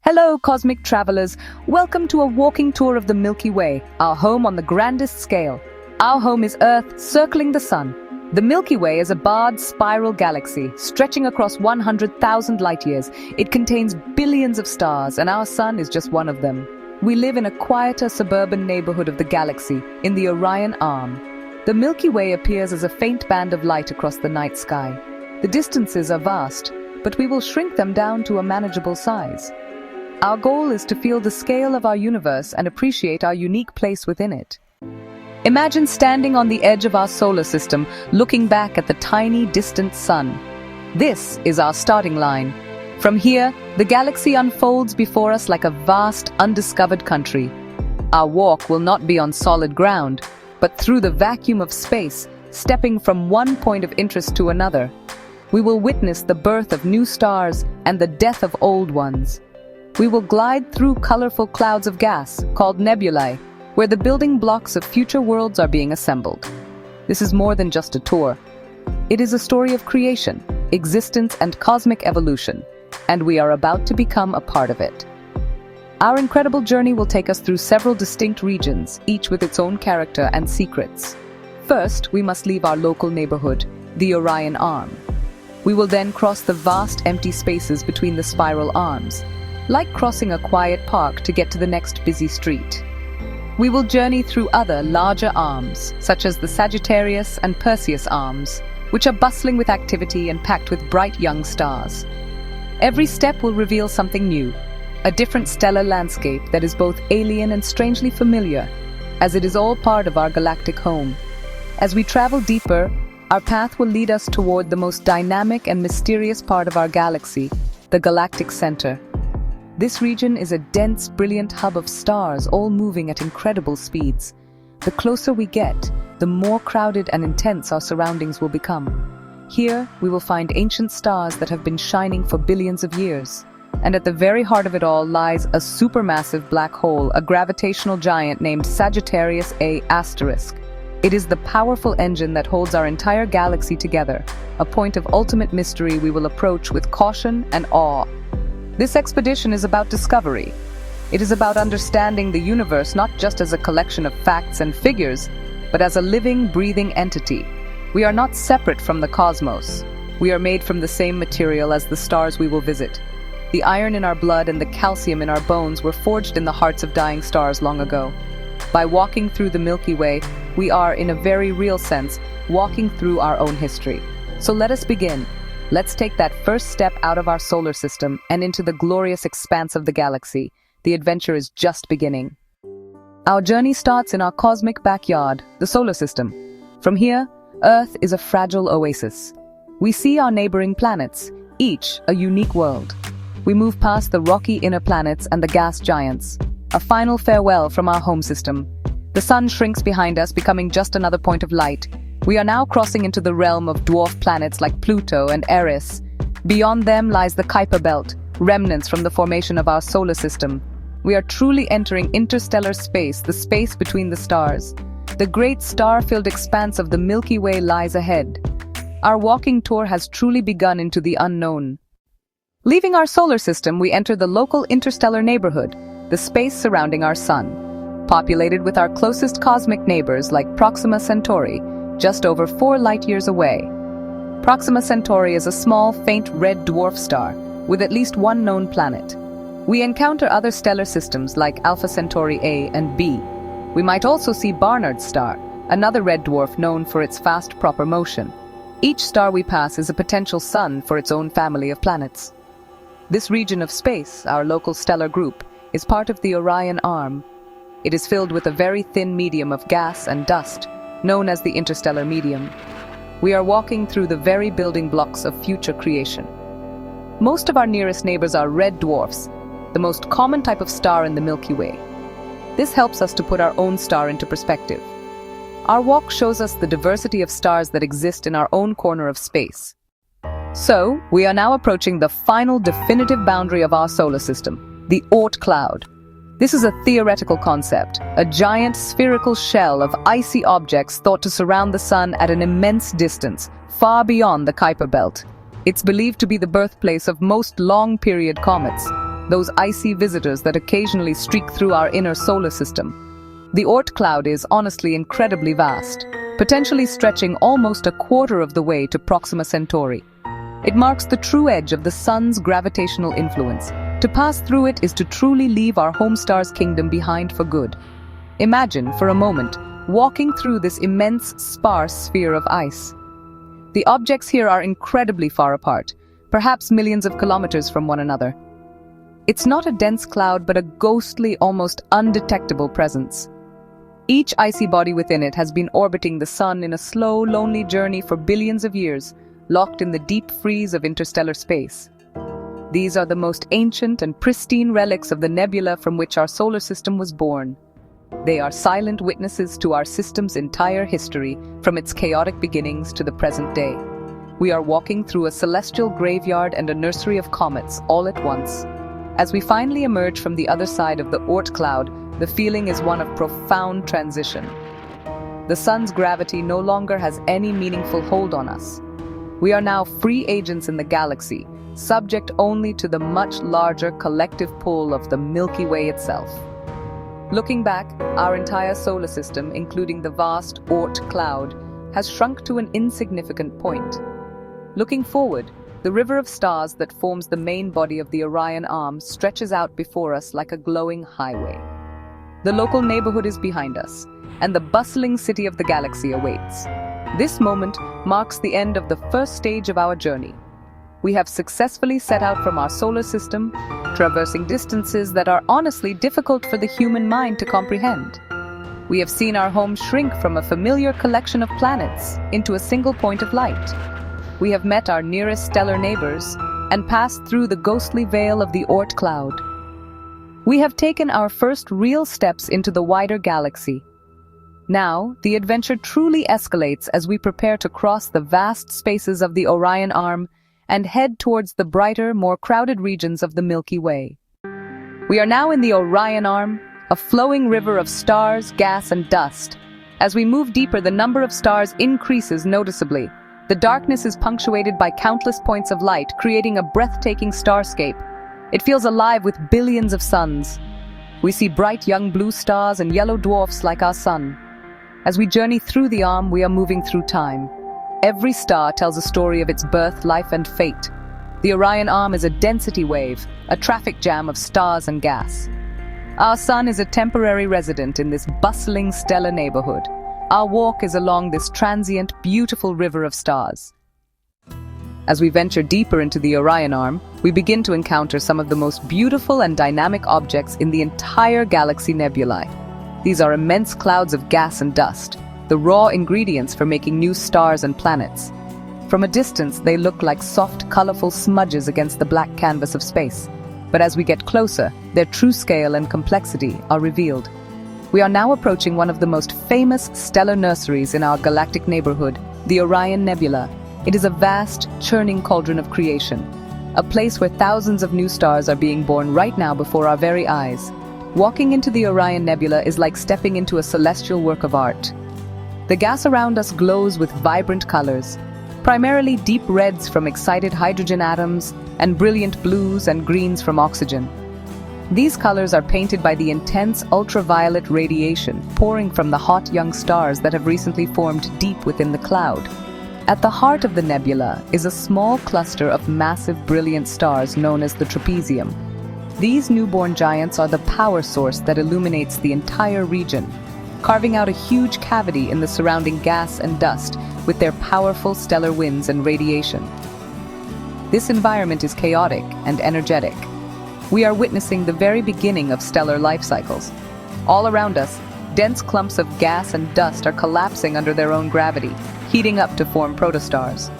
Hello, cosmic travelers. Welcome to a walking tour of the Milky Way, our home on the grandest scale. Our home is Earth, circling the Sun. The Milky Way is a barred spiral galaxy, stretching across 100,000 light-years. It contains billions of stars, and our Sun is just one of them. We live in a quieter suburban neighborhood of the galaxy, in the Orion Arm. The Milky Way appears as a faint band of light across the night sky. The distances are vast, but we will shrink them down to a manageable size. Our goal is to feel the scale of our universe and appreciate our unique place within it. Imagine standing on the edge of our solar system, looking back at the tiny, distant sun. This is our starting line. From here, the galaxy unfolds before us like a vast, undiscovered country. Our walk will not be on solid ground, but through the vacuum of space, stepping from one point of interest to another. We will witness the birth of new stars and the death of old ones. We will glide through colorful clouds of gas, called nebulae, where the building blocks of future worlds are being assembled. This is more than just a tour. It is a story of creation, existence, and cosmic evolution, and we are about to become a part of it. Our incredible journey will take us through several distinct regions, each with its own character and secrets. First, we must leave our local neighborhood, the Orion Arm. We will then cross the vast empty spaces between the spiral arms, like crossing a quiet park to get to the next busy street. We will journey through other, larger arms, such as the Sagittarius and Perseus arms, which are bustling with activity and packed with bright young stars. Every step will reveal something new, a different stellar landscape that is both alien and strangely familiar, as it is all part of our galactic home. As we travel deeper, our path will lead us toward the most dynamic and mysterious part of our galaxy, the galactic center. This region is a dense, brilliant hub of stars, all moving at incredible speeds. The closer we get, the more crowded and intense our surroundings will become. Here, we will find ancient stars that have been shining for billions of years. And at the very heart of it all lies a supermassive black hole, a gravitational giant named Sagittarius A*. It is the powerful engine that holds our entire galaxy together, a point of ultimate mystery we will approach with caution and awe. This expedition is about discovery. It is about understanding the universe not just as a collection of facts and figures, but as a living, breathing entity. We are not separate from the cosmos. We are made from the same material as the stars we will visit. The iron in our blood and the calcium in our bones were forged in the hearts of dying stars long ago. By walking through the Milky Way, we are, in a very real sense, walking through our own history. So let us begin. Let's take that first step out of our solar system and into the glorious expanse of the galaxy. The adventure is just beginning. Our journey starts in our cosmic backyard, the solar system. From here, Earth is a fragile oasis. We see our neighboring planets, each a unique world. We move past the rocky inner planets and the gas giants. A final farewell from our home system. The sun shrinks behind us, becoming just another point of light. We are now crossing into the realm of dwarf planets like Pluto and Eris. Beyond them lies the Kuiper Belt, remnants from the formation of our solar system. We are truly entering interstellar space, the space between the stars. The great star-filled expanse of the Milky Way lies ahead. Our walking tour has truly begun into the unknown. Leaving our solar system, we enter the local interstellar neighborhood, the space surrounding our sun, populated with our closest cosmic neighbors like Proxima Centauri, just over 4 light-years away. Proxima Centauri is a small, faint red dwarf star with at least one known planet. We encounter other stellar systems like Alpha Centauri A and B. We might also see Barnard's star, another red dwarf known for its fast proper motion. Each star we pass is a potential sun for its own family of planets. This region of space, our local stellar group, is part of the Orion Arm. It is filled with a very thin medium of gas and dust, known as the interstellar medium. We are walking through the very building blocks of future creation. Most of our nearest neighbors are red dwarfs, the most common type of star in the Milky Way. This helps us to put our own star into perspective. Our walk shows us the diversity of stars that exist in our own corner of space. So, we are now approaching the final definitive boundary of our solar system, the Oort cloud. This is a theoretical concept, a giant spherical shell of icy objects thought to surround the sun at an immense distance, far beyond the Kuiper Belt. It's believed to be the birthplace of most long-period comets. those icy visitors that occasionally streak through our inner solar system. The Oort cloud is honestly incredibly vast, potentially stretching almost a quarter of the way to Proxima Centauri. It marks the true edge of the sun's gravitational influence. To pass through it is to truly leave our home star's kingdom behind for good. Imagine, for a moment, walking through this immense, sparse sphere of ice. The objects here are incredibly far apart, perhaps millions of kilometers from one another. It's not a dense cloud, but a ghostly, almost undetectable presence. Each icy body within it has been orbiting the sun in a slow, lonely journey for billions of years, locked in the deep freeze of interstellar space. These are the most ancient and pristine relics of the nebula from which our solar system was born. They are silent witnesses to our system's entire history, from its chaotic beginnings to the present day. We are walking through a celestial graveyard and a nursery of comets all at once. As we finally emerge from the other side of the Oort cloud, the feeling is one of profound transition. The sun's gravity no longer has any meaningful hold on us. We are now free agents in the galaxy, subject only to the much larger collective pull of the Milky Way itself. Looking back, our entire solar system, including the vast Oort cloud, has shrunk to an insignificant point. Looking forward, the river of stars that forms the main body of the Orion Arm stretches out before us like a glowing highway. The local neighborhood is behind us, and the bustling city of the galaxy awaits. This moment marks the end of the first stage of our journey. We have successfully set out from our solar system, traversing distances that are honestly difficult for the human mind to comprehend. We have seen our home shrink from a familiar collection of planets into a single point of light. We have met our nearest stellar neighbors and passed through the ghostly veil of the Oort cloud. We have taken our first real steps into the wider galaxy. Now, the adventure truly escalates as we prepare to cross the vast spaces of the Orion Arm and head towards the brighter, more crowded regions of the Milky Way. We are now in the Orion Arm, a flowing river of stars, gas, and dust. As we move deeper, the number of stars increases noticeably. The darkness is punctuated by countless points of light, creating a breathtaking starscape. It feels alive with billions of suns. We see bright young blue stars and yellow dwarfs like our sun. As we journey through the arm, we are moving through time. Every star tells a story of its birth, life, and fate. The Orion Arm is a density wave, a traffic jam of stars and gas. Our sun is a temporary resident in this bustling stellar neighborhood. Our walk is along this transient, beautiful river of stars. As we venture deeper into the Orion Arm, we begin to encounter some of the most beautiful and dynamic objects in the entire galaxy nebulae. These are immense clouds of gas and dust, the raw ingredients for making new stars and planets. From a distance, they look like soft, colorful smudges against the black canvas of space. But as we get closer, their true scale and complexity are revealed. We are now approaching one of the most famous stellar nurseries in our galactic neighborhood, the Orion Nebula. It is a vast, churning cauldron of creation, a place where thousands of new stars are being born right now before our very eyes. Walking into the Orion Nebula is like stepping into a celestial work of art. The gas around us glows with vibrant colors, primarily deep reds from excited hydrogen atoms and brilliant blues and greens from oxygen. These colors are painted by the intense ultraviolet radiation pouring from the hot young stars that have recently formed deep within the cloud. At the heart of the nebula is a small cluster of massive brilliant stars known as the trapezium. These newborn giants are the power source that illuminates the entire region, carving out a huge cavity in the surrounding gas and dust with their powerful stellar winds and radiation. This environment is chaotic and energetic. We are witnessing the very beginning of stellar life cycles. All around us, dense clumps of gas and dust are collapsing under their own gravity, heating up to form protostars.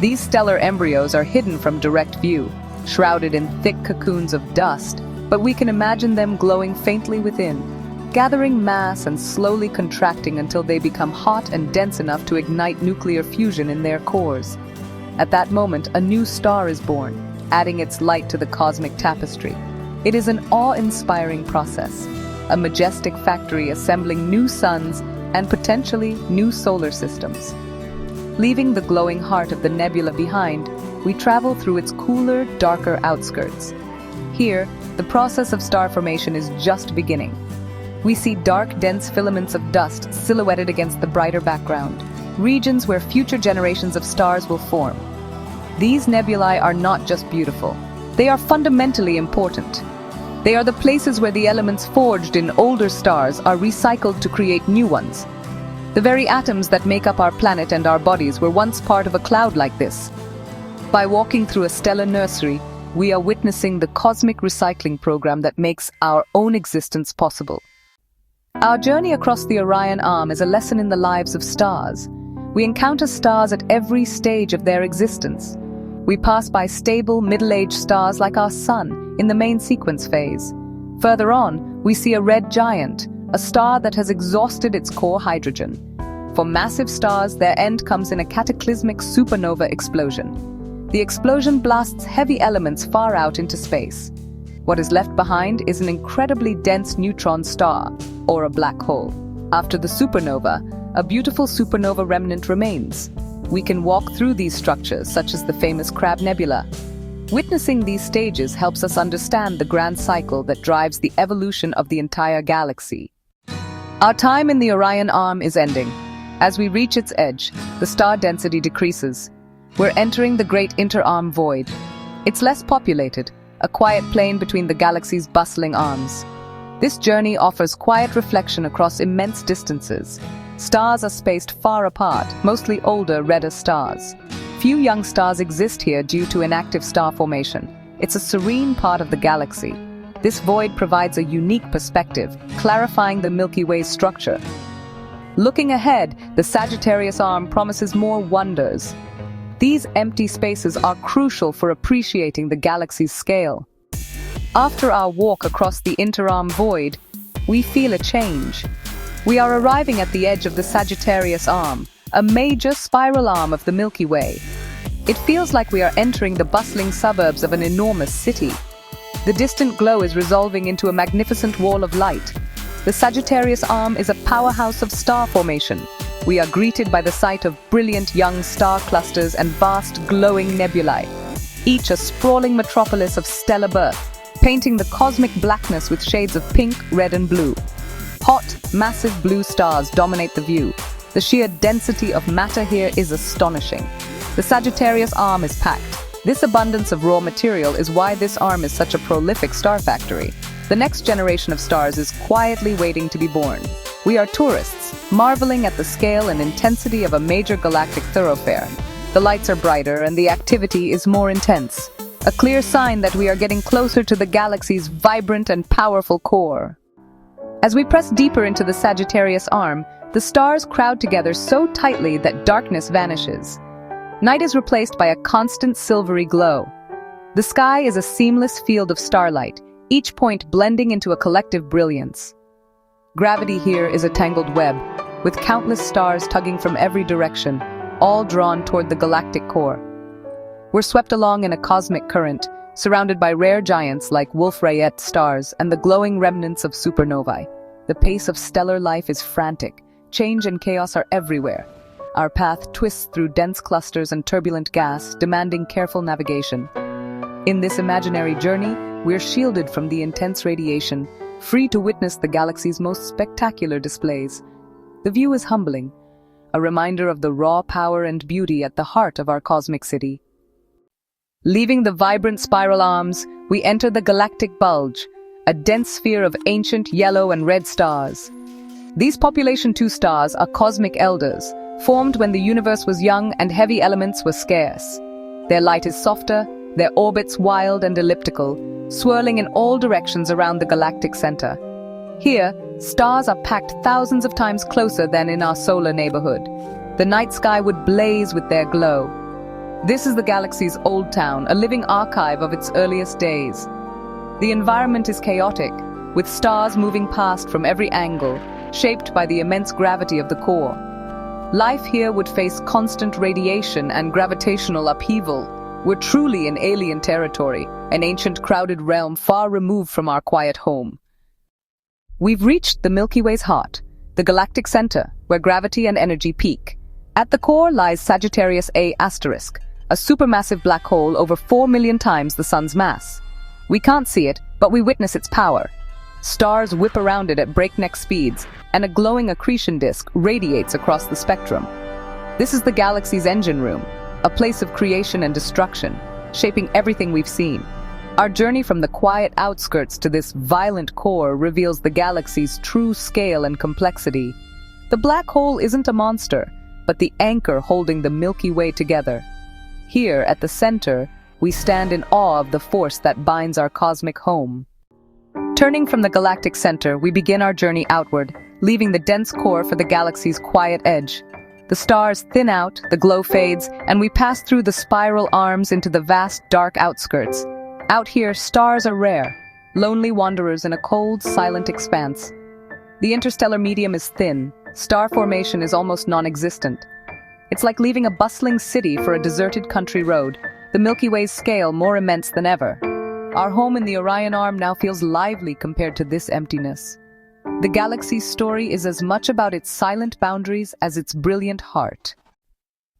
These stellar embryos are hidden from direct view, shrouded in thick cocoons of dust, but we can imagine them glowing faintly within, gathering mass and slowly contracting until they become hot and dense enough to ignite nuclear fusion in their cores. At that moment, a new star is born, adding its light to the cosmic tapestry. It is an awe-inspiring process, a majestic factory assembling new suns and potentially new solar systems. Leaving the glowing heart of the nebula behind, we travel through its cooler, darker outskirts. Here, the process of star formation is just beginning. We see dark, dense filaments of dust silhouetted against the brighter background, regions where future generations of stars will form. These nebulae are not just beautiful. They are fundamentally important. They are the places where the elements forged in older stars are recycled to create new ones. The very atoms that make up our planet and our bodies were once part of a cloud like this. By walking through a stellar nursery, we are witnessing the cosmic recycling program that makes our own existence possible. Our journey across the Orion Arm is a lesson in the lives of stars. We encounter stars at every stage of their existence. We pass by stable, middle-aged stars like our Sun in the main sequence phase. Further on, we see a red giant, a star that has exhausted its core hydrogen. For massive stars, their end comes in a cataclysmic supernova explosion. The explosion blasts heavy elements far out into space. What is left behind is an incredibly dense neutron star, or a black hole. After the supernova, a beautiful supernova remnant remains. We can walk through these structures, such as the famous Crab Nebula. Witnessing these stages helps us understand the grand cycle that drives the evolution of the entire galaxy. Our time in the Orion Arm is ending. As we reach its edge, the star density decreases. We're entering the great inter-arm void. It's less populated, a quiet plain between the galaxy's bustling arms. This journey offers quiet reflection across immense distances. Stars are spaced far apart, mostly older, redder stars. Few young stars exist here due to inactive star formation. It's a serene part of the galaxy. This void provides a unique perspective, clarifying the Milky Way's structure. Looking ahead, the Sagittarius Arm promises more wonders. These empty spaces are crucial for appreciating the galaxy's scale. After our walk across the inter-arm void, we feel a change. We are arriving at the edge of the Sagittarius Arm, a major spiral arm of the Milky Way. It feels like we are entering the bustling suburbs of an enormous city. The distant glow is resolving into a magnificent wall of light. The Sagittarius Arm is a powerhouse of star formation. We are greeted by the sight of brilliant young star clusters and vast glowing nebulae, each a sprawling metropolis of stellar birth, painting the cosmic blackness with shades of pink, red and blue. Hot, massive blue stars dominate the view. The sheer density of matter here is astonishing. The Sagittarius Arm is packed. This abundance of raw material is why this arm is such a prolific star factory. The next generation of stars is quietly waiting to be born. We are tourists, marveling at the scale and intensity of a major galactic thoroughfare. The lights are brighter and the activity is more intense. A clear sign that we are getting closer to the galaxy's vibrant and powerful core. As we press deeper into the Sagittarius Arm, the stars crowd together so tightly that darkness vanishes. Night is replaced by a constant silvery glow. The sky is a seamless field of starlight, each point blending into a collective brilliance. Gravity here is a tangled web, with countless stars tugging from every direction, all drawn toward the galactic core. We're swept along in a cosmic current, surrounded by rare giants like Wolf-Rayet stars and the glowing remnants of supernovae. The pace of stellar life is frantic. Change and chaos are everywhere. Our path twists through dense clusters and turbulent gas, demanding careful navigation. In this imaginary journey, we're shielded from the intense radiation, free to witness the galaxy's most spectacular displays. The view is humbling, a reminder of the raw power and beauty at the heart of our cosmic city. Leaving the vibrant spiral arms, we enter the galactic bulge, a dense sphere of ancient yellow and red stars. These population 2 stars are cosmic elders, formed when the universe was young and heavy elements were scarce. Their light is softer, their orbits wild and elliptical, swirling in all directions around the galactic center. Here, stars are packed thousands of times closer than in our solar neighborhood. The night sky would blaze with their glow. This is the galaxy's old town, a living archive of its earliest days. The environment is chaotic, with stars moving past from every angle, shaped by the immense gravity of the core. Life here would face constant radiation and gravitational upheaval. We're truly in alien territory, an ancient crowded realm far removed from our quiet home. We've reached the Milky Way's heart, the galactic center, where gravity and energy peak. At the core lies Sagittarius A*, a supermassive black hole over 4 million times the Sun's mass. We can't see it, but we witness its power. Stars whip around it at breakneck speeds, and a glowing accretion disk radiates across the spectrum. This is the galaxy's engine room, a place of creation and destruction, shaping everything we've seen. Our journey from the quiet outskirts to this violent core reveals the galaxy's true scale and complexity. The black hole isn't a monster, but the anchor holding the Milky Way together. Here, at the center, we stand in awe of the force that binds our cosmic home. Turning from the galactic center, we begin our journey outward, leaving the dense core for the galaxy's quiet edge. The stars thin out, the glow fades, and we pass through the spiral arms into the vast, dark outskirts. Out here, stars are rare, lonely wanderers in a cold, silent expanse. The interstellar medium is thin, star formation is almost non-existent. It's like leaving a bustling city for a deserted country road, the Milky Way's scale more immense than ever. Our home in the Orion Arm now feels lively compared to this emptiness. The galaxy's story is as much about its silent boundaries as its brilliant heart.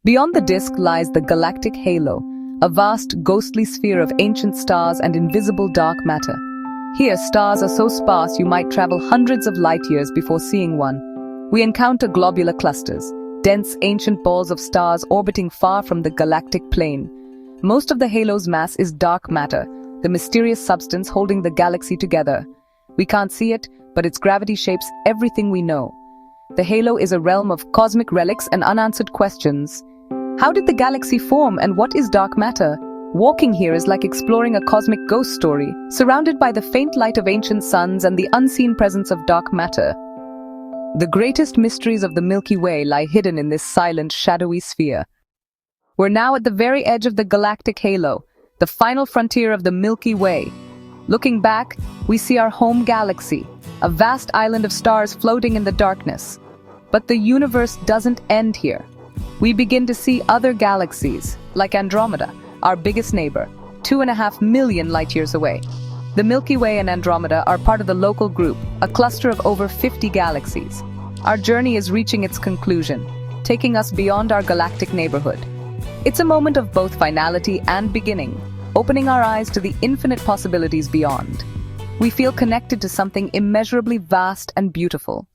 Beyond the disk lies the galactic halo, a vast, ghostly sphere of ancient stars and invisible dark matter. Here, stars are so sparse you might travel hundreds of light years before seeing one. We encounter globular clusters, dense ancient balls of stars orbiting far from the galactic plane. Most of the halo's mass is dark matter, the mysterious substance holding the galaxy together. We can't see it, but its gravity shapes everything we know. The halo is a realm of cosmic relics and unanswered questions. How did the galaxy form, and what is dark matter? Walking here is like exploring a cosmic ghost story, surrounded by the faint light of ancient suns and the unseen presence of dark matter. The greatest mysteries of the Milky Way lie hidden in this silent, shadowy sphere. We're now at the very edge of the galactic halo, the final frontier of the Milky Way. Looking back, we see our home galaxy, a vast island of stars floating in the darkness. But the universe doesn't end here. We begin to see other galaxies, like Andromeda, our biggest neighbor, 2.5 million light-years away. The Milky Way and Andromeda are part of the local group, a cluster of over 50 galaxies. Our journey is reaching its conclusion, taking us beyond our galactic neighborhood. It's a moment of both finality and beginning, opening our eyes to the infinite possibilities beyond. We feel connected to something immeasurably vast and beautiful.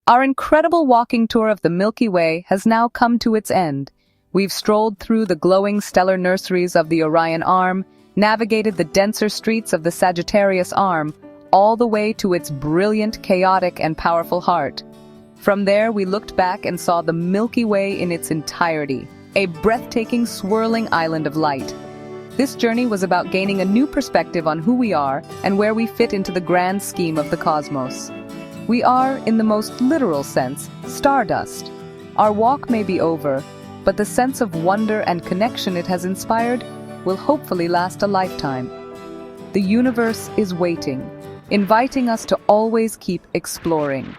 Our incredible walking tour of the Milky Way has now come to its end. We've strolled through the glowing stellar nurseries of the Orion Arm, navigated the denser streets of the Sagittarius Arm, all the way to its brilliant, chaotic, and powerful heart. From there, we looked back and saw the Milky Way in its entirety, a breathtaking, swirling island of light. This journey was about gaining a new perspective on who we are and where we fit into the grand scheme of the cosmos. We are, in the most literal sense, stardust. Our walk may be over, but the sense of wonder and connection it has inspired will hopefully last a lifetime. The universe is waiting, inviting us to always keep exploring.